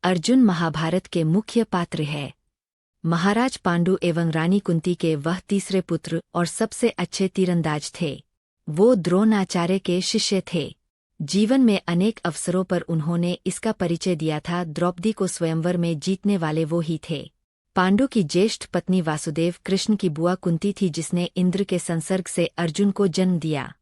अर्जुन महाभारत के मुख्य पात्र है। महाराज पांडु एवं रानी कुंती के वह तीसरे पुत्र और सबसे अच्छे तीरंदाज थे। वो द्रोणाचार्य के शिष्य थे। जीवन में अनेक अवसरों पर उन्होंने इसका परिचय दिया था। द्रौपदी को स्वयंवर में जीतने वाले वो ही थे। पांडु की ज्येष्ठ पत्नी वासुदेव कृष्ण की बुआ कुंती थी, जिसने इंद्र के संसर्ग से अर्जुन को जन्म दिया।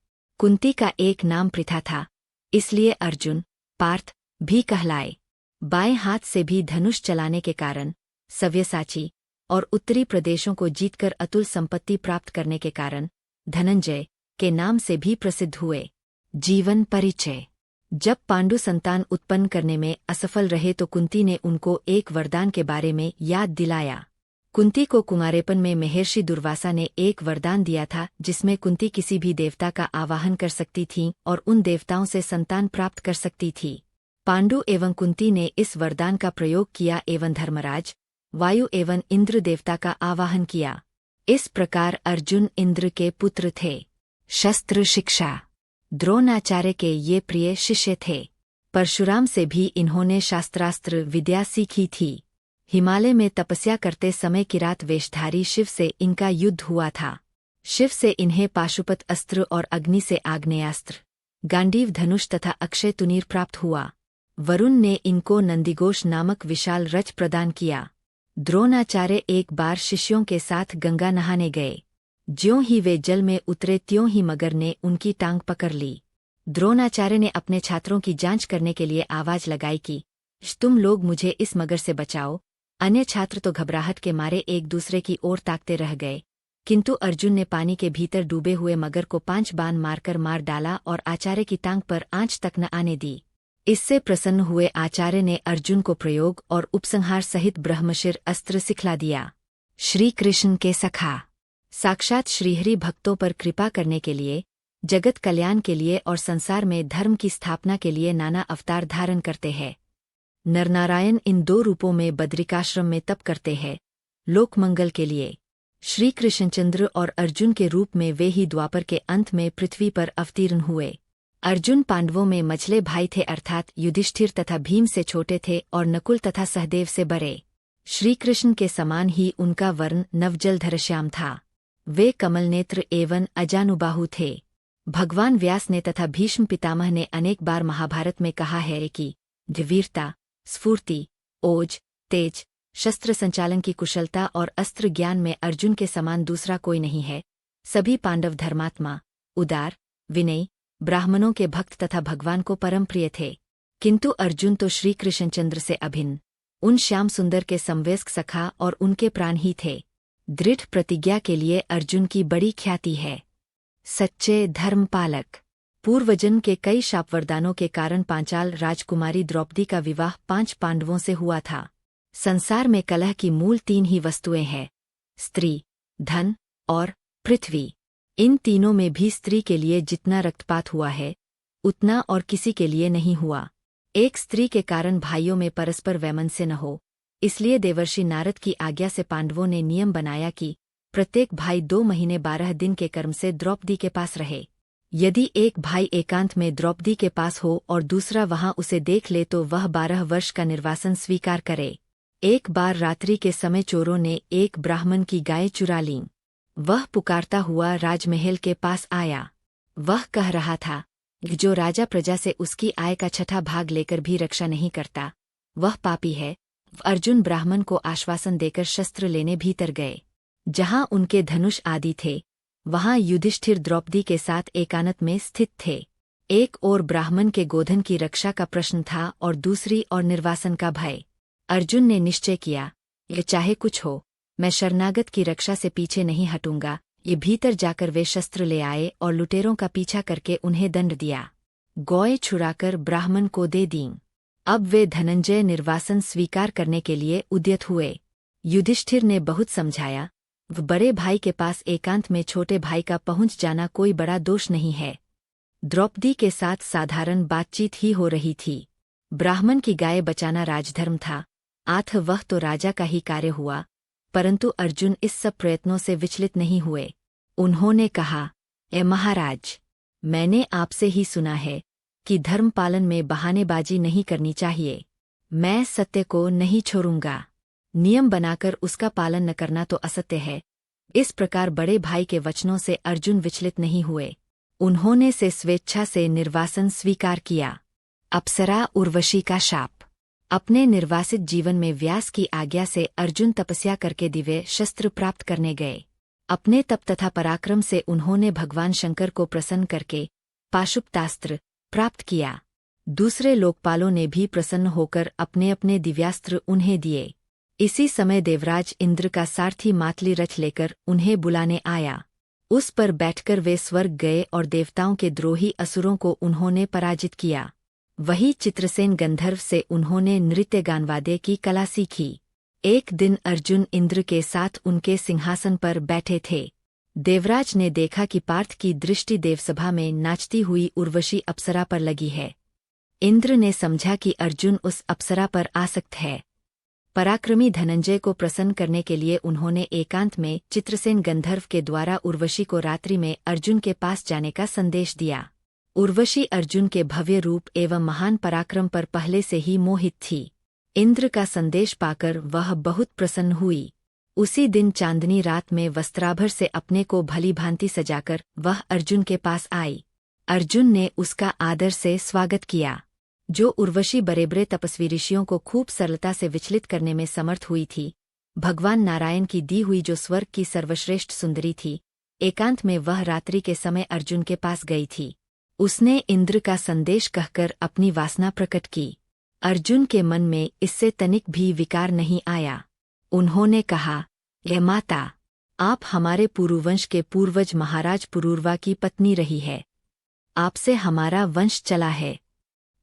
कुंती का एक नाम पृथा था, इसलिए अर्जुन पार्थ भी कहलाए। बाएं हाथ से भी धनुष चलाने के कारण सव्यसाची और उत्तरी प्रदेशों को जीतकर अतुल संपत्ति प्राप्त करने के कारण धनंजय के नाम से भी प्रसिद्ध हुए। जीवन परिचय। जब पांडु संतान उत्पन्न करने में असफल रहे तो कुंती ने उनको एक वरदान के बारे में याद दिलाया। कुंती को कुमारेपन में महर्षि दुर्वासा ने एक वरदान दिया था, जिसमें कुंती किसी भी देवता का आवाहन कर सकती थीं और उन देवताओं से संतान प्राप्त कर सकती थी। पांडु एवं कुंती ने इस वरदान का प्रयोग किया एवं धर्मराज, वायु एवं इंद्र देवता का आवाहन किया। इस प्रकार अर्जुन इंद्र के पुत्र थे। शस्त्र शिक्षा। द्रोणाचार्य के ये प्रिय शिष्य थे। परशुराम से भी इन्होंने शास्त्रास्त्र विद्या सीखी थी। हिमालय में तपस्या करते समय किरात वेशधारी शिव से इनका युद्ध हुआ था। शिव से इन्हें पाशुपत अस्त्र और अग्नि से आग्नेयास्त्र, गांडीव धनुष तथा अक्षय तुनीर प्राप्त हुआ। वरुण ने इनको नंदिघोष नामक विशाल रच प्रदान किया। द्रोणाचार्य एक बार शिष्यों के साथ गंगा नहाने गए। ज्यों ही वे जल में उतरे त्यों ही मगर ने उनकी टांग पकड़ ली। द्रोणाचार्य ने अपने छात्रों की जांच करने के लिए आवाज लगाई कि तुम लोग मुझे इस मगर से बचाओ। अन्य छात्र तो घबराहट के मारे एक दूसरे की ओर ताकते रह गए, किंतु अर्जुन ने पानी के भीतर डूबे हुए मगर को 5 बाण मारकर मार डाला और आचार्य की टांग पर आंच तक न आने दी। इससे प्रसन्न हुए आचार्य ने अर्जुन को प्रयोग और उपसंहार सहित ब्रह्मशिर अस्त्र सिखला दिया। श्री कृष्ण के सखा। साक्षात श्रीहरि भक्तों पर कृपा करने के लिए, जगत कल्याण के लिए और संसार में धर्म की स्थापना के लिए नाना अवतार धारण करते हैं। नरनारायण इन 2 रूपों में बद्रिकाश्रम में तप करते हैं, लोक मंगल के लिए। श्री कृष्णचंद्र और अर्जुन के रूप में वे ही द्वापर के अंत में पृथ्वी पर अवतीर्ण हुए। अर्जुन पांडवों में मझले भाई थे, अर्थात युधिष्ठिर तथा भीम से छोटे थे और नकुल तथा सहदेव से बड़े। श्री कृष्ण के समान ही उनका वर्ण नवजलधर श्याम था। वे कमल नेत्र एवं अजानुबाहु थे। भगवान व्यास ने तथा भीष्म पितामह ने अनेक बार महाभारत में कहा है कि वीरता, स्फूर्ति, ओज, तेज, शस्त्र संचालन की कुशलता और अस्त्र ज्ञान में अर्जुन के समान दूसरा कोई नहीं है। सभी पांडव धर्मात्मा, उदार, विनयी, ब्राह्मणों के भक्त तथा भगवान को परम प्रिय थे, किंतु अर्जुन तो श्री कृष्णचंद्र से अभिन्न, उन श्याम सुंदर के समवयस्क सखा और उनके प्राण ही थे। दृढ़ प्रतिज्ञा के लिए अर्जुन की बड़ी ख्याति है। सच्चे धर्मपालक। पूर्वजन्म के कई शापवरदानों के कारण पांचाल राजकुमारी द्रौपदी का विवाह 5 पांडवों से हुआ था। संसार में कलह की मूल 3 ही वस्तुएं हैं, स्त्री, धन और पृथ्वी। इन तीनों में भी स्त्री के लिए जितना रक्तपात हुआ है, उतना और किसी के लिए नहीं हुआ। एक स्त्री के कारण भाइयों में परस्पर वैमनस्य न हो, इसलिए देवर्षि नारद की आज्ञा से पांडवों ने नियम बनाया कि प्रत्येक भाई 2 महीने 12 दिन के कर्म से द्रौपदी के पास रहे। यदि एक भाई एकांत में द्रौपदी के पास हो और दूसरा वहां उसे देख ले तो वह 12 वर्ष का निर्वासन स्वीकार करे। एक बार रात्रि के समय चोरों ने एक ब्राह्मण की गाय चुरा लीं। वह पुकारता हुआ राजमहल के पास आया। वह कह रहा था, जो राजा प्रजा से उसकी आय का 6ठा भाग लेकर भी रक्षा नहीं करता, वह पापी है। अर्जुन ब्राह्मण को आश्वासन देकर शस्त्र लेने भीतर गए। जहां उनके धनुष आदि थे, वहां युधिष्ठिर द्रौपदी के साथ एकांत में स्थित थे। एक ओर ब्राह्मण के गोधन की रक्षा का प्रश्न था और दूसरी ओर निर्वासन का भय। अर्जुन ने निश्चय किया, ये चाहे कुछ हो, मैं शरणागत की रक्षा से पीछे नहीं हटूंगा। ये भीतर जाकर वे शस्त्र ले आए और लुटेरों का पीछा करके उन्हें दंड दिया। गौएं छुड़ाकर ब्राह्मण को दे दीं। अब वे धनंजय निर्वासन स्वीकार करने के लिए उद्यत हुए। युधिष्ठिर ने बहुत समझाया, बड़े भाई के पास एकांत में छोटे भाई का पहुंच जाना कोई बड़ा दोष नहीं है। द्रौपदी के साथ साधारण बातचीत ही हो रही थी। ब्राह्मण की गाय बचाना राजधर्म था, वह तो राजा का ही कार्य हुआ। परंतु अर्जुन इस सब प्रयत्नों से विचलित नहीं हुए। उन्होंने कहा, ए महाराज, मैंने आपसे ही सुना है कि धर्म पालन में बहानेबाजी नहीं करनी चाहिए। मैं सत्य को नहीं छोड़ूंगा। नियम बनाकर उसका पालन न करना तो असत्य है। इस प्रकार बड़े भाई के वचनों से अर्जुन विचलित नहीं हुए। उन्होंने से स्वेच्छा से निर्वासन स्वीकार किया। अप्सरा उर्वशी का शाप। अपने निर्वासित जीवन में व्यास की आज्ञा से अर्जुन तपस्या करके दिव्य शस्त्र प्राप्त करने गए। अपने तप तथा पराक्रम से उन्होंने भगवान शंकर को प्रसन्न करके पाशुपतास्त्र प्राप्त किया। दूसरे लोकपालों ने भी प्रसन्न होकर अपने अपने दिव्यास्त्र उन्हें दिए। इसी समय देवराज इंद्र का सारथी मातली रथ लेकर उन्हें बुलाने आया। उस पर बैठकर वे स्वर्ग गए और देवताओं के द्रोही असुरों को उन्होंने पराजित किया। वही चित्रसेन गंधर्व से उन्होंने नृत्य गानवाद्य की कला सीखी। एक दिन अर्जुन इंद्र के साथ उनके सिंहासन पर बैठे थे। देवराज ने देखा कि पार्थ की दृष्टि देवसभा में नाचती हुई उर्वशी अप्सरा पर लगी है। इंद्र ने समझा कि अर्जुन उस अप्सरा पर आसक्त है। पराक्रमी धनंजय को प्रसन्न करने के लिए उन्होंने एकांत में चित्रसेन गंधर्व के द्वारा उर्वशी को रात्रि में अर्जुन के पास जाने का संदेश दिया। उर्वशी अर्जुन के भव्य रूप एवं महान पराक्रम पर पहले से ही मोहित थी। इंद्र का संदेश पाकर वह बहुत प्रसन्न हुई। उसी दिन चांदनी रात में वस्त्राभर से अपने को भली भांति सजाकर वह अर्जुन के पास आई। अर्जुन ने उसका आदर से स्वागत किया। जो उर्वशी बड़े तपस्वी ऋषियों को खूब सरलता से विचलित करने में समर्थ हुई थी, भगवान नारायण की दी हुई जो स्वर्ग की सर्वश्रेष्ठ सुंदरी थी, एकांत में वह रात्रि के समय अर्जुन के पास गई थी। उसने इंद्र का संदेश कहकर अपनी वासना प्रकट की। अर्जुन के मन में इससे तनिक भी विकार नहीं आया। उन्होंने कहा, हे माता, आप हमारे पुरुवंश के पूर्वज महाराज पुरूरवा की पत्नी रही है। आपसे हमारा वंश चला है।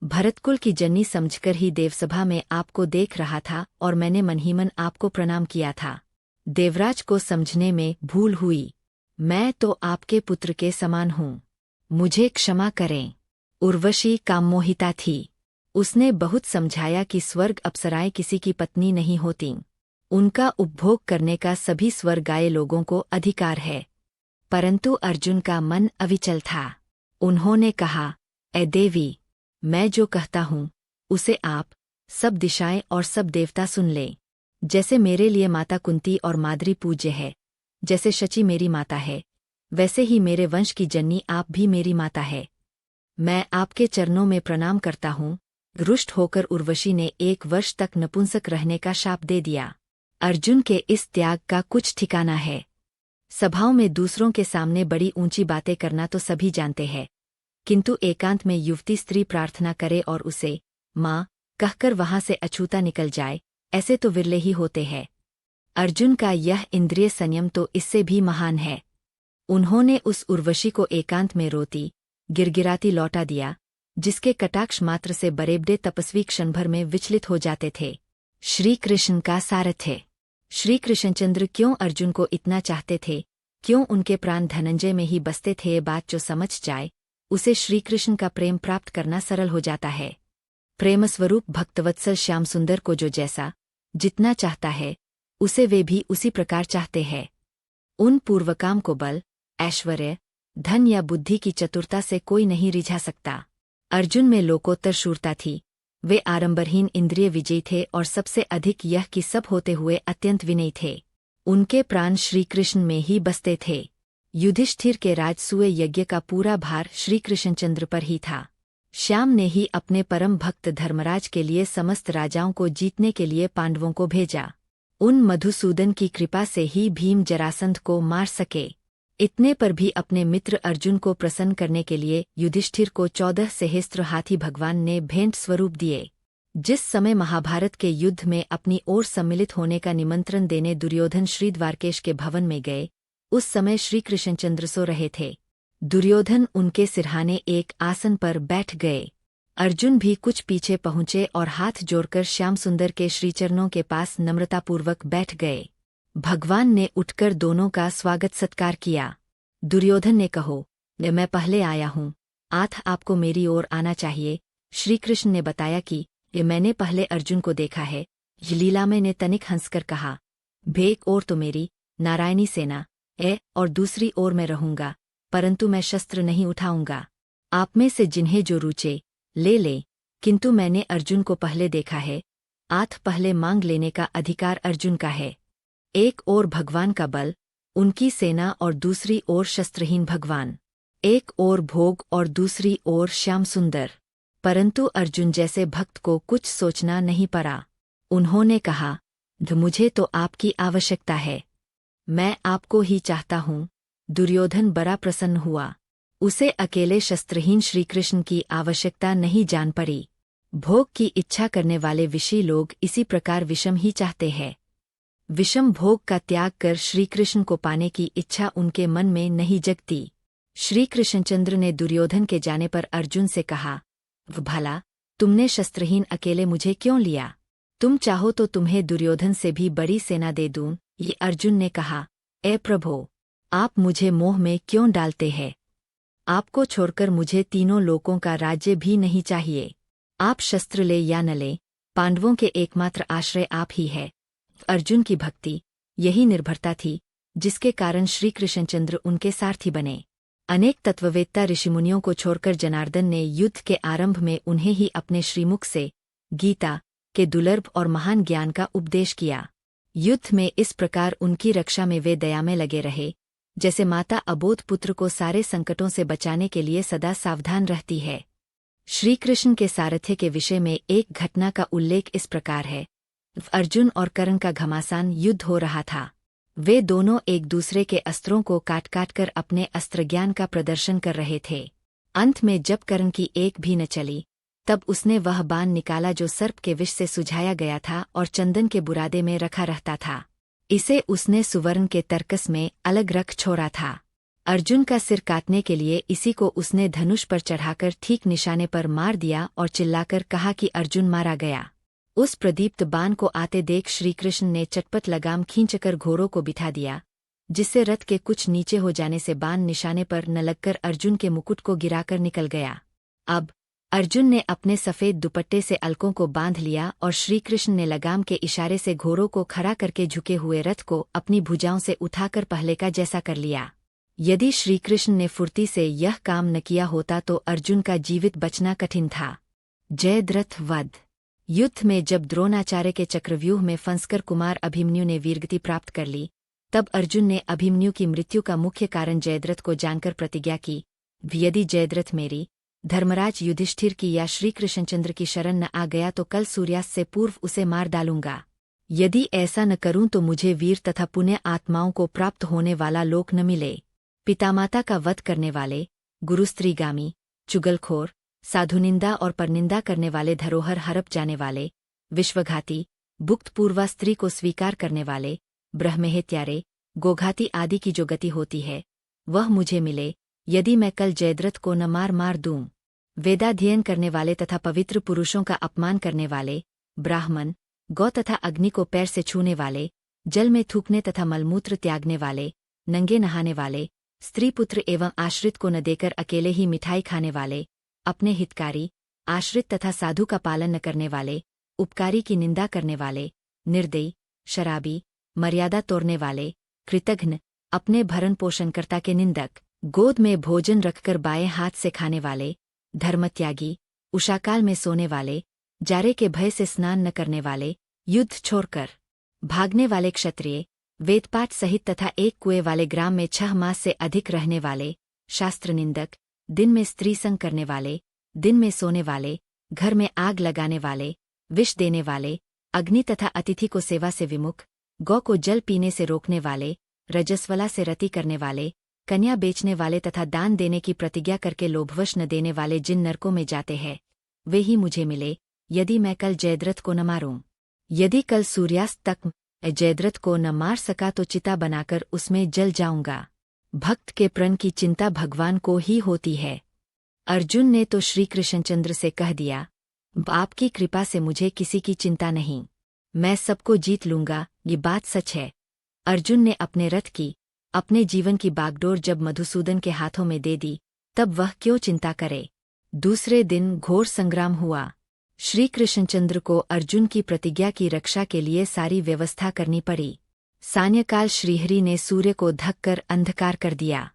भरतकुल की जननी समझकर ही देवसभा में आपको देख रहा था और मैंने मन ही मन आपको प्रणाम किया था। देवराज को समझने में भूल हुई। मैं तो आपके पुत्र के समान हूँ। मुझे क्षमा करें। उर्वशी काममोहिता थी। उसने बहुत समझाया कि स्वर्ग अप्सराएं किसी की पत्नी नहीं होतीं। उनका उपभोग करने का सभी स्वर्गाए लोगों को अधिकार है। परंतु अर्जुन का मन अविचल था। उन्होंने कहा, ए देवी, मैं जो कहता हूँ उसे आप, सब दिशाएं और सब देवता सुन लें। जैसे मेरे लिए माता कुंती और माद्री पूज्य है, जैसे शची मेरी माता है, वैसे ही मेरे वंश की जननी आप भी मेरी माता है। मैं आपके चरणों में प्रणाम करता हूँ। रुष्ट होकर उर्वशी ने 1 वर्ष तक नपुंसक रहने का शाप दे दिया। अर्जुन के इस त्याग का कुछ ठिकाना है। सभाओं में दूसरों के सामने बड़ी ऊंची बातें करना तो सभी जानते हैं, किंतु एकांत में युवती स्त्री प्रार्थना करे और उसे माँ कहकर वहां से अछूता निकल जाए, ऐसे तो विरले ही होते हैं। अर्जुन का यह इंद्रिय संयम तो इससे भी महान है। उन्होंने उस उर्वशी को एकांत में रोती गिरगिराती लौटा दिया, जिसके कटाक्ष मात्र से बड़े तपस्वी क्षण भर में विचलित हो जाते थे। श्री कृष्ण का सारथ्य। श्री कृष्णचंद्र क्यों अर्जुन को इतना चाहते थे, क्यों उनके प्राण धनंजय में ही बसते थे, ये बात जो समझ जाए उसे श्रीकृष्ण का प्रेम प्राप्त करना सरल हो जाता है। प्रेमस्वरूप भक्तवत्सल श्याम सुंदर को जो जैसा जितना चाहता है, उसे वे भी उसी प्रकार चाहते हैं। उन पूर्वकाम को बल, ऐश्वर्य, धन या बुद्धि की चतुरता से कोई नहीं रिझा सकता। अर्जुन में लोकोत्तर शूरता थी। वे आडंबरहीन इंद्रिय विजयी थे और सबसे अधिक यह कि सब होते हुए अत्यंत विनयी थे। उनके प्राण श्रीकृष्ण में ही बसते थे। युधिष्ठिर के राजसूय यज्ञ का पूरा भार श्रीकृष्णचंद्र पर ही था। श्याम ने ही अपने परम भक्त धर्मराज के लिए समस्त राजाओं को जीतने के लिए पांडवों को भेजा। उन मधुसूदन की कृपा से ही भीम जरासंध को मार सके। इतने पर भी अपने मित्र अर्जुन को प्रसन्न करने के लिए युधिष्ठिर को 14 सहस्त्र हाथी भगवान ने भेंट स्वरूप दिए। जिस समय महाभारत के युद्ध में अपनी ओर सम्मिलित होने का निमंत्रण देने दुर्योधन श्री द्वारकेश के भवन में गए, उस समय श्री कृष्णचंद्र सो रहे थे। दुर्योधन उनके सिरहाने एक आसन पर बैठ गए। अर्जुन भी कुछ पीछे पहुंचे और हाथ जोड़कर श्याम सुंदर के श्रीचरणों के पास नम्रतापूर्वक बैठ गए। भगवान ने उठकर दोनों का स्वागत सत्कार किया। दुर्योधन ने कहो, मैं पहले आया हूँ, आठ आपको मेरी ओर आना चाहिए। श्रीकृष्ण ने बताया कि मैंने पहले अर्जुन को देखा है। लीला में ने तनिक हंसकर कहा, भेक ओर तो मेरी नारायणी सेना और दूसरी ओर मैं रहूंगा, परंतु मैं शस्त्र नहीं उठाऊंगा। आप में से जिन्हें जो रुचे ले ले, किंतु मैंने अर्जुन को पहले देखा है। आठ पहले मांग लेने का अधिकार अर्जुन का है। एक ओर भगवान का बल, उनकी सेना और दूसरी ओर शस्त्रहीन भगवान। एक ओर भोग और दूसरी ओर श्याम सुंदर। परंतु अर्जुन जैसे भक्त को कुछ सोचना नहीं पड़ा। उन्होंने कहा, मुझे तो आपकी आवश्यकता है। मैं आपको ही चाहता हूँ। दुर्योधन बड़ा प्रसन्न हुआ। उसे अकेले शस्त्रहीन श्रीकृष्ण की आवश्यकता नहीं जान पड़ी। भोग की इच्छा करने वाले विषी लोग इसी प्रकार विषम ही चाहते हैं। विषम भोग का त्याग कर श्रीकृष्ण को पाने की इच्छा उनके मन में नहीं जगती। श्री कृष्णचंद्र ने दुर्योधन के जाने पर अर्जुन से कहा, भला तुमने शस्त्रहीन अकेले मुझे क्यों लिया? तुम चाहो तो तुम्हें दुर्योधन से भी बड़ी सेना दे दूं। ये अर्जुन ने कहा, ए प्रभो, आप मुझे मोह में क्यों डालते हैं? आपको छोड़कर मुझे तीनों लोकों का राज्य भी नहीं चाहिए। आप शस्त्र ले या न ले, पांडवों के एकमात्र आश्रय आप ही है। अर्जुन की भक्ति, यही निर्भरता थी जिसके कारण श्री कृष्णचंद्र उनके सारथी बने। अनेक तत्ववेत्ता ऋषिमुनियों को छोड़कर जनार्दन ने युद्ध के आरंभ में उन्हें ही अपने श्रीमुख से गीता के दुर्लभ और महान ज्ञान का उपदेश किया। युद्ध में इस प्रकार उनकी रक्षा में वे दया में लगे रहे, जैसे माता अबोध पुत्र को सारे संकटों से बचाने के लिए सदा सावधान रहती है। श्री कृष्ण के सारथ्य के विषय में एक घटना का उल्लेख इस प्रकार है। अर्जुन और कर्ण का घमासान युद्ध हो रहा था। वे दोनों एक दूसरे के अस्त्रों को काट काट कर अपने अस्त्र ज्ञान का प्रदर्शन कर रहे थे। अंत में जब कर्ण की एक भी न चली, तब उसने वह बाण निकाला जो सर्प के विष से सुझाया गया था और चंदन के बुरादे में रखा रहता था। इसे उसने सुवर्ण के तरकस में अलग रख छोड़ा था। अर्जुन का सिर काटने के लिए इसी को उसने धनुष पर चढ़ाकर ठीक निशाने पर मार दिया और चिल्लाकर कहा कि अर्जुन मारा गया। उस प्रदीप्त बाण को आते देख श्रीकृष्ण ने चटपट लगाम खींचकर घोड़ों को बिठा दिया, जिससे रथ के कुछ नीचे हो जाने से बाण निशाने पर न लगकर अर्जुन के मुकुट को गिराकर निकल गया। अब अर्जुन ने अपने सफेद दुपट्टे से अलकों को बांध लिया और श्रीकृष्ण ने लगाम के इशारे से घोड़ों को खड़ा करके झुके हुए रथ को अपनी भुजाओं से उठाकर पहले का जैसा कर लिया। यदि श्रीकृष्ण ने फुर्ती से यह काम न किया होता तो अर्जुन का जीवित बचना कठिन था। जयद्रथ वध। युद्ध में जब द्रोणाचार्य के चक्रव्यूह में फंसकर कुमार अभिमन्यु ने वीरगति प्राप्त कर ली, तब अर्जुन ने अभिमन्यु की मृत्यु का मुख्य कारण जयद्रथ को जानकर प्रतिज्ञा की, यदि जयद्रथ मेरी, धर्मराज युधिष्ठिर की या श्री कृष्णचंद्र की शरण न आ गया तो कल सूर्यास्त से पूर्व उसे मार डालूंगा। यदि ऐसा न करूं तो मुझे वीर तथा पुण्य आत्माओं को प्राप्त होने वाला लोक न मिले। पितामाता का वध करने वाले, गुरुस्त्रीगामी, चुगलखोर, साधुनिंदा और परनिंदा करने वाले, धरोहर हड़प जाने वाले, विश्वघाती, भुक्तपूर्वा स्त्री को स्वीकार करने वाले, ब्रह्महत्यारे, गोघाती आदि की जो गति होती है, वह मुझे मिले यदि मैं कल जयद्रथ को न मार दूं। वेदाध्ययन करने वाले तथा पवित्र पुरुषों का अपमान करने वाले, ब्राह्मण, गौ तथा अग्नि को पैर से छूने वाले, जल में थूकने तथा मलमूत्र त्यागने वाले, नंगे नहाने वाले, स्त्री पुत्र एवं आश्रित को न देकर अकेले ही मिठाई खाने वाले, अपने हितकारी, आश्रित तथा साधु का पालन न करने वाले, उपकारी की निंदा करने वाले, निर्दयी, शराबी, मर्यादा तोड़ने वाले, कृतघ्न, अपने भरण पोषणकर्ता के निंदक, गोद में भोजन रखकर बाएं हाथ से खाने वाले, धर्मत्यागी, उषाकाल में सोने वाले, जारे के भय से स्नान न करने वाले, युद्ध छोड़कर भागने वाले क्षत्रिय, वेदपाठ सहित तथा एक कुएं वाले ग्राम में 6 मास से अधिक रहने वाले, शास्त्र निंदक, दिन में स्त्री संग करने वाले, दिन में सोने वाले, घर में आग लगाने वाले, विष देने वाले, अग्नि तथा अतिथि को सेवा से विमुख, गौ को जल पीने से रोकने वाले, रजस्वला से रति करने वाले, कन्या बेचने वाले तथा दान देने की प्रतिज्ञा करके लोभवश न देने वाले जिन नरकों में जाते हैं, वे ही मुझे मिले यदि मैं कल जयद्रथ को न मारूं। यदि कल सूर्यास्त तक जयद्रथ को न मार सका तो चिता बनाकर उसमें जल जाऊंगा। भक्त के प्रण की चिंता भगवान को ही होती है। अर्जुन ने तो श्री कृष्णचंद्र से कह दिया, आपकी कृपा से मुझे किसी की चिंता नहीं, मैं सबको जीत लूंगा। ये बात सच है। अर्जुन ने अपने रथ की, अपने जीवन की बागडोर जब मधुसूदन के हाथों में दे दी, तब वह क्यों चिंता करे। दूसरे दिन घोर संग्राम हुआ। श्री कृष्णचंद्र को अर्जुन की प्रतिज्ञा की रक्षा के लिए सारी व्यवस्था करनी पड़ी। सायंकाल श्रीहरि ने सूर्य को ढककर अंधकार कर दिया।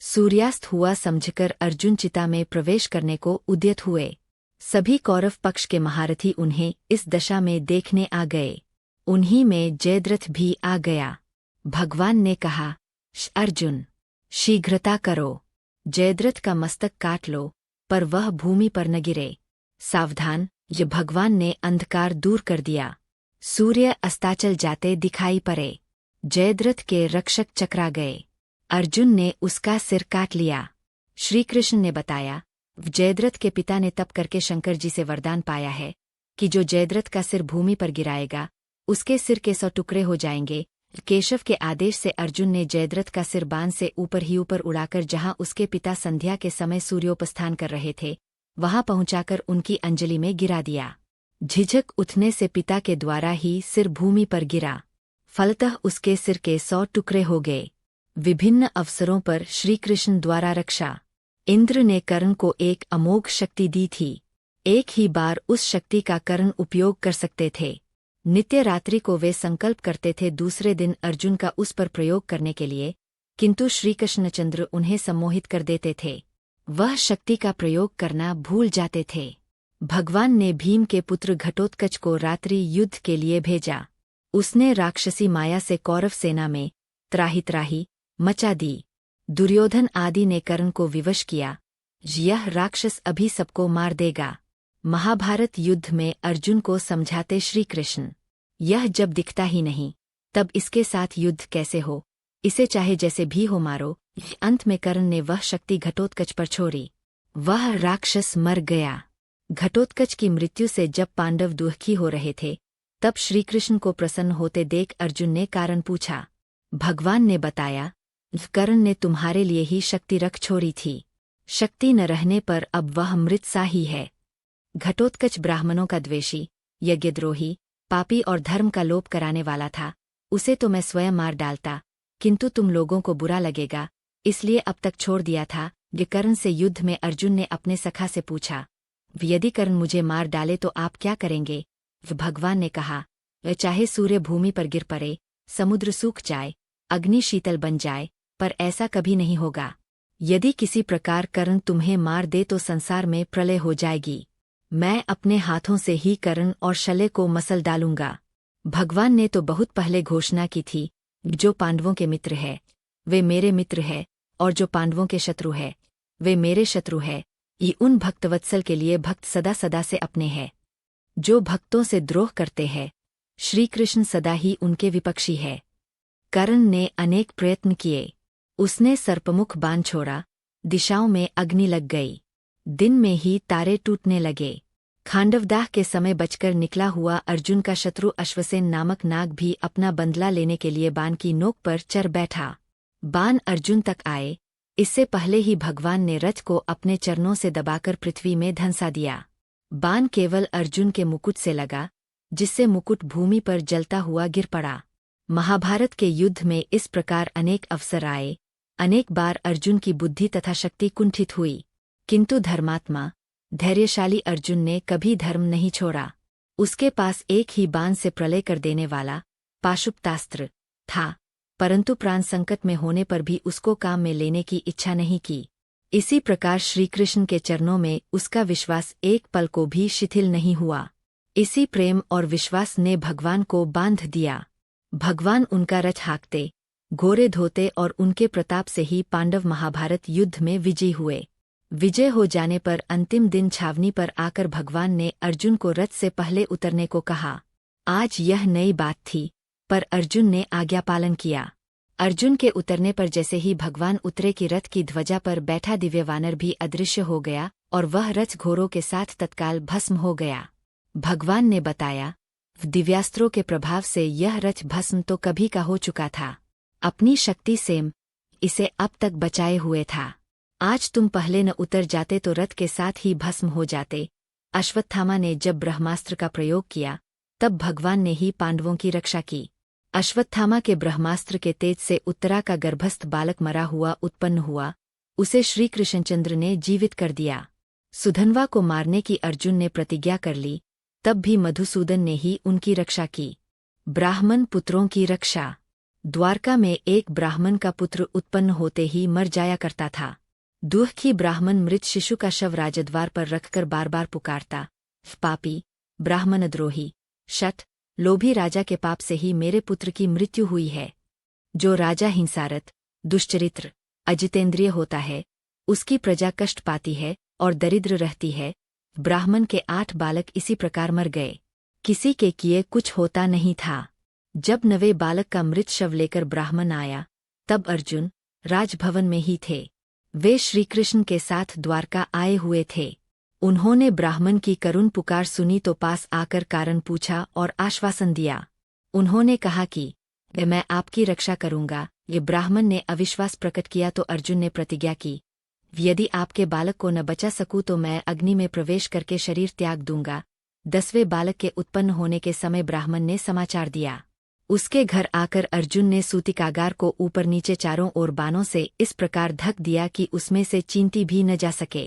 सूर्यास्त हुआ समझकर अर्जुन चिता में प्रवेश करने को उद्यत हुए। सभी कौरव पक्ष के महारथी उन्हें इस दशा में देखने आ गए। उन्हीं में जयद्रथ भी आ गया। भगवान ने कहा, अर्जुन, शीघ्रता करो, जयद्रथ का मस्तक काट लो, पर वह भूमि पर न गिरे। सावधान, ये भगवान ने अंधकार दूर कर दिया। सूर्य अस्ताचल जाते दिखाई पड़े। जयद्रथ के रक्षक चकरा गए। अर्जुन ने उसका सिर काट लिया। श्रीकृष्ण ने बताया, जयद्रथ के पिता ने तप करके शंकर जी से वरदान पाया है कि जो जयद्रथ का सिर भूमि पर गिराएगा उसके सिर के 100 टुकड़े हो जाएंगे। केशव के आदेश से अर्जुन ने जयद्रथ का सिर बाण से ऊपर ही ऊपर उड़ाकर जहां उसके पिता संध्या के समय सूर्योपस्थान कर रहे थे वहां पहुंचाकर उनकी अंजलि में गिरा दिया। झिझक उठने से पिता के द्वारा ही सिर भूमि पर गिरा। फलतः उसके सिर के 100 टुकड़े हो गए। विभिन्न अवसरों पर श्रीकृष्ण द्वारा रक्षा। इंद्र ने कर्ण को एक अमोघ शक्ति दी थी। एक ही बार उस शक्ति का कर्ण उपयोग कर सकते थे। नित्य रात्रि को वे संकल्प करते थे दूसरे दिन अर्जुन का उस पर प्रयोग करने के लिए, किंतु श्रीकृष्णचंद्र उन्हें सम्मोहित कर देते थे। वह शक्ति का प्रयोग करना भूल जाते थे। भगवान ने भीम के पुत्र घटोत्कच को रात्रि युद्ध के लिए भेजा। उसने राक्षसी माया से कौरव सेना में त्राही त्राही मचा दी। दुर्योधन आदि ने कर्ण को विवश किया। यह राक्षस अभी सबको मार देगा। महाभारत युद्ध में अर्जुन को समझाते श्रीकृष्ण, यह जब दिखता ही नहीं तब इसके साथ युद्ध कैसे हो, इसे चाहे जैसे भी हो मारो। अंत में कर्ण ने वह शक्ति घटोत्कच पर छोड़ी। वह राक्षस मर गया। घटोत्कच की मृत्यु से जब पांडव दुखी हो रहे थे तब श्रीकृष्ण को प्रसन्न होते देख अर्जुन ने कारण पूछा। भगवान ने बताया, कर्ण ने तुम्हारे लिए ही शक्ति रख छोड़ी थी। शक्ति न रहने पर अब वह मृत सा ही है। घटोत्कच ब्राह्मणों का द्वेषी, यज्ञद्रोही, पापी और धर्म का लोप कराने वाला था। उसे तो मैं स्वयं मार डालता, किंतु तुम लोगों को बुरा लगेगा, इसलिए अब तक छोड़ दिया था। कर्ण से युद्ध में अर्जुन ने अपने सखा से पूछा, यदि कर्ण मुझे मार डाले तो आप क्या करेंगे? भगवान ने कहा, चाहे सूर्य भूमि पर गिर पड़े, समुद्र सूख जाए, अग्नि शीतल बन जाए, पर ऐसा कभी नहीं होगा। यदि किसी प्रकार कर्ण तुम्हें मार दे तो संसार में प्रलय हो जाएगी। मैं अपने हाथों से ही कर्ण और शल्य को मसल डालूंगा। भगवान ने तो बहुत पहले घोषणा की थी, जो पांडवों के मित्र है वे मेरे मित्र है, और जो पांडवों के शत्रु है वे मेरे शत्रु है। ये उन भक्तवत्सल के लिए भक्त सदा सदा से अपने हैं। जो भक्तों से द्रोह करते हैं, श्रीकृष्ण सदा ही उनके विपक्षी है। कर्ण ने अनेक प्रयत्न किए। उसने सर्पमुख बाण छोड़ा, दिशाओं में अग्नि लग गई। दिन में ही तारे टूटने लगे। खांडवदाह के समय बचकर निकला हुआ अर्जुन का शत्रु अश्वसेन नामक नाग भी अपना बदला लेने के लिए बाण की नोक पर चढ़ बैठा। बाण अर्जुन तक आए, इससे पहले ही भगवान ने रथ को अपने चरणों से दबाकर पृथ्वी में धंसा दिया। बाण केवल अर्जुन के मुकुट से लगा, जिससे मुकुट भूमि पर जलता हुआ गिर पड़ा। महाभारत के युद्ध में इस प्रकार अनेक अवसर आए। अनेक बार अर्जुन की बुद्धि तथा शक्ति कुंठित हुई, किंतु धर्मात्मा धैर्यशाली अर्जुन ने कभी धर्म नहीं छोड़ा। उसके पास एक ही बाण से प्रलय कर देने वाला पाशुपतास्त्र था, परंतु प्राण संकट में होने पर भी उसको काम में लेने की इच्छा नहीं की। इसी प्रकार श्रीकृष्ण के चरणों में उसका विश्वास एक पल को भी शिथिल नहीं हुआ। इसी प्रेम और विश्वास ने भगवान को बांध दिया। भगवान उनका रथ हाँकते, घोड़े धोते और उनके प्रताप से ही पांडव महाभारत युद्ध में विजयी हुए। विजय हो जाने पर अंतिम दिन छावनी पर आकर भगवान ने अर्जुन को रथ से पहले उतरने को कहा। आज यह नई बात थी, पर अर्जुन ने आज्ञा पालन किया। अर्जुन के उतरने पर जैसे ही भगवान उतरे कि रथ की ध्वजा पर बैठा दिव्य वानर भी अदृश्य हो गया और वह रथ घोड़ों के साथ तत्काल भस्म हो गया। भगवान ने बताया, दिव्यास्त्रों के प्रभाव से यह रथ भस्म तो कभी का हो चुका था, अपनी शक्ति से इसे अब तक बचाए हुए था। आज तुम पहले न उतर जाते तो रथ के साथ ही भस्म हो जाते। अश्वत्थामा ने जब ब्रह्मास्त्र का प्रयोग किया तब भगवान ने ही पांडवों की रक्षा की। अश्वत्थामा के ब्रह्मास्त्र के तेज से उत्तरा का गर्भस्थ बालक मरा हुआ उत्पन्न हुआ, उसे श्री कृष्णचंद्र ने जीवित कर दिया। सुधन्वा को मारने की अर्जुन ने प्रतिज्ञा कर ली, तब भी मधुसूदन ने ही उनकी रक्षा की। ब्राह्मण पुत्रों की रक्षा। द्वारका में एक ब्राह्मण का पुत्र उत्पन्न होते ही मर जाया करता था। दुखी ब्राह्मण मृत शिशु का शव राजद्वार पर रखकर बार बार पुकारता, पापी, ब्राह्मणद्रोही, शठ, लोभी राजा के पाप से ही मेरे पुत्र की मृत्यु हुई है। जो राजा हिंसारत, दुष्चरित्र, अजितेंद्रिय होता है, उसकी प्रजा कष्ट पाती है और दरिद्र रहती है। ब्राह्मण के 8 बालक इसी प्रकार मर गए। किसी के किए कुछ होता नहीं था। जब 9वें बालक का मृत शव लेकर ब्राह्मण आया, तब अर्जुन राजभवन में ही थे। वे श्रीकृष्ण के साथ द्वारका आए हुए थे। उन्होंने ब्राह्मण की करुण पुकार सुनी तो पास आकर कारण पूछा और आश्वासन दिया। उन्होंने कहा कि मैं आपकी रक्षा करूंगा। ये ब्राह्मण ने अविश्वास प्रकट किया तो अर्जुन ने प्रतिज्ञा की, यदि आपके बालक को न बचा सकूं तो मैं अग्नि में प्रवेश करके शरीर त्याग दूंगा। 10वें बालक के उत्पन्न होने के समय ब्राह्मण ने समाचार दिया। उसके घर आकर अर्जुन ने सूतिकागार को ऊपर नीचे चारों ओर बाणों से इस प्रकार ढक दिया कि उसमें से चींटी भी न जा सके।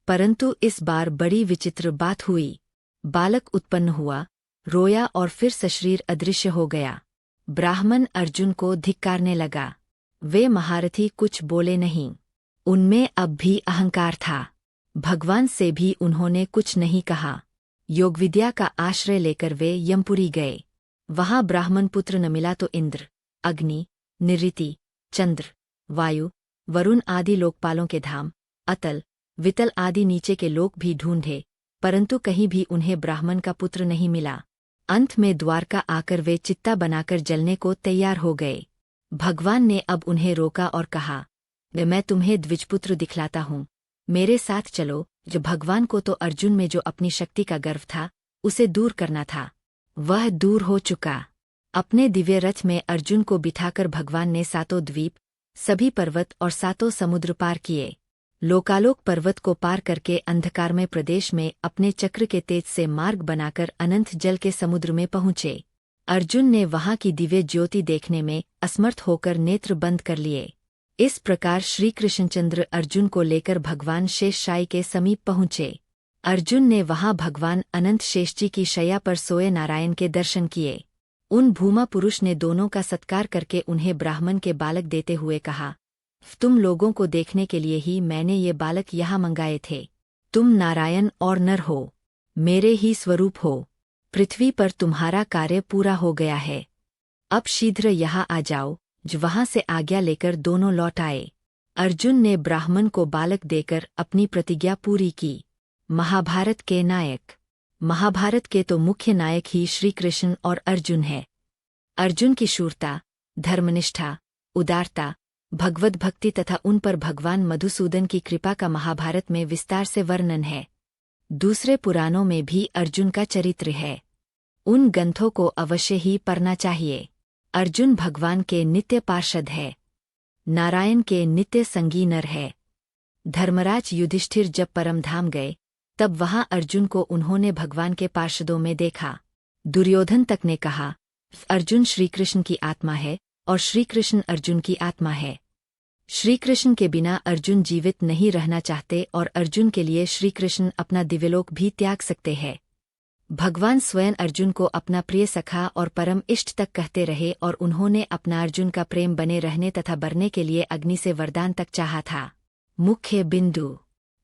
परंतु इस बार बड़ी विचित्र बात हुई। बालक उत्पन्न हुआ, रोया और फिर सशरीर अदृश्य हो गया। ब्राह्मण अर्जुन को धिक्कारने लगा। वे महारथी कुछ बोले नहीं। उनमें अब भी अहंकार था। भगवान से भी उन्होंने कुछ नहीं कहा। योगविद्या का आश्रय लेकर वे यमपुरी गए। वहां ब्राह्मण पुत्र न मिला तो इंद्र, अग्नि, निऋति, चंद्र, वायु, वरुण आदि लोकपालों के धाम, अतल, वितल आदि नीचे के लोक भी ढूंढे, परंतु कहीं भी उन्हें ब्राह्मण का पुत्र नहीं मिला। अंत में द्वारका आकर वे चित्ता बनाकर जलने को तैयार हो गए। भगवान ने अब उन्हें रोका और कहा, मैं तुम्हें द्विजपुत्र दिखलाता हूँ, मेरे साथ चलो। जो भगवान को तो अर्जुन में जो अपनी शक्ति का गर्व था, उसे दूर करना था। वह दूर हो चुका। अपने दिव्य रथ में अर्जुन को बिठाकर भगवान ने 7 द्वीप, सभी पर्वत और 7 समुद्र पार किए। लोकालोक पर्वत को पार करके अंधकारमय प्रदेश में अपने चक्र के तेज से मार्ग बनाकर अनंत जल के समुद्र में पहुँचे। अर्जुन ने वहां की दिव्य ज्योति देखने में असमर्थ होकर नेत्र बंद कर लिए। इस प्रकार श्री कृष्णचंद्र अर्जुन को लेकर भगवान शेषशायी के समीप पहुँचे। अर्जुन ने वहां भगवान अनंत शेषजी की शैया पर सोए नारायण के दर्शन किए। उन भूमा पुरुष ने दोनों का सत्कार करके उन्हें ब्राह्मण के बालक देते हुए कहा, तुम लोगों को देखने के लिए ही मैंने ये बालक यहाँ मंगाए थे। तुम नारायण और नर हो, मेरे ही स्वरूप हो। पृथ्वी पर तुम्हारा कार्य पूरा हो गया है। अब शीघ्र यहाँ आ जाओ। जो वहां से आज्ञा लेकर दोनों लौट आए। अर्जुन ने ब्राह्मण को बालक देकर अपनी प्रतिज्ञा पूरी की। महाभारत के नायक। महाभारत के तो मुख्य नायक ही श्री कृष्ण और अर्जुन है। अर्जुन की शूरता, धर्मनिष्ठा, उदारता, भगवत भक्ति तथा उन पर भगवान मधुसूदन की कृपा का महाभारत में विस्तार से वर्णन है। दूसरे पुराणों में भी अर्जुन का चरित्र है। उन ग्रंथों को अवश्य ही पढ़ना चाहिए। अर्जुन भगवान के नित्य पार्षद है। नारायण के नित्य संगी नर है। धर्मराज युधिष्ठिर जब परमधाम गए, तब वहां अर्जुन को उन्होंने भगवान के पार्षदों में देखा। दुर्योधन तक ने कहा, अर्जुन श्रीकृष्ण की आत्मा है और श्रीकृष्ण अर्जुन की आत्मा है। श्रीकृष्ण के बिना अर्जुन जीवित नहीं रहना चाहते और अर्जुन के लिए श्रीकृष्ण अपना दिव्यलोक भी त्याग सकते हैं। भगवान स्वयं अर्जुन को अपना प्रिय सखा और परम इष्ट तक कहते रहे और उन्होंने अपना अर्जुन का प्रेम बने रहने तथा बढ़ने के लिए अग्नि से वरदान तक चाहा था। मुख्य बिंदु।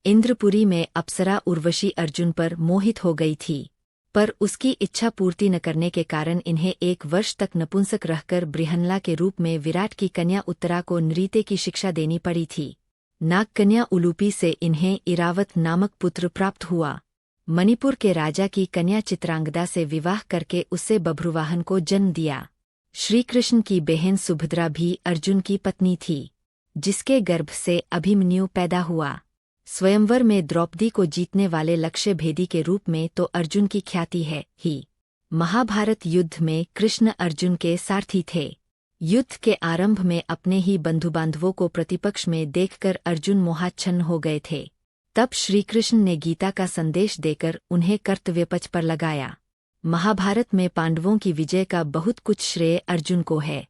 इंद्रपुरी में अप्सरा उर्वशी अर्जुन पर मोहित हो गई थी, पर उसकी इच्छा पूर्ति न करने के कारण इन्हें 1 वर्ष तक नपुंसक रहकर बृहन्नला के रूप में विराट की कन्या उत्तरा को नृत्य की शिक्षा देनी पड़ी थी। नागकन्या उलूपी से इन्हें इरावत नामक पुत्र प्राप्त हुआ। मणिपुर के राजा की कन्या चित्रांगदा से विवाह करके उससे बभ्रुवाहन को जन्म दिया। श्रीकृष्ण की बहन सुभद्रा भी अर्जुन की पत्नी थी, जिसके गर्भ से अभिमन्यु पैदा हुआ। स्वयंवर में द्रौपदी को जीतने वाले लक्ष्य भेदी के रूप में तो अर्जुन की ख्याति है ही। महाभारत युद्ध में कृष्ण अर्जुन के सारथी थे। युद्ध के आरंभ में अपने ही बंधुबांधवों को प्रतिपक्ष में देखकर अर्जुन मोहाच्छन्न हो गए थे। तब श्रीकृष्ण ने गीता का संदेश देकर उन्हें कर्तव्यपथ पर लगाया। महाभारत में पांडवों की विजय का बहुत कुछ श्रेय अर्जुन को है।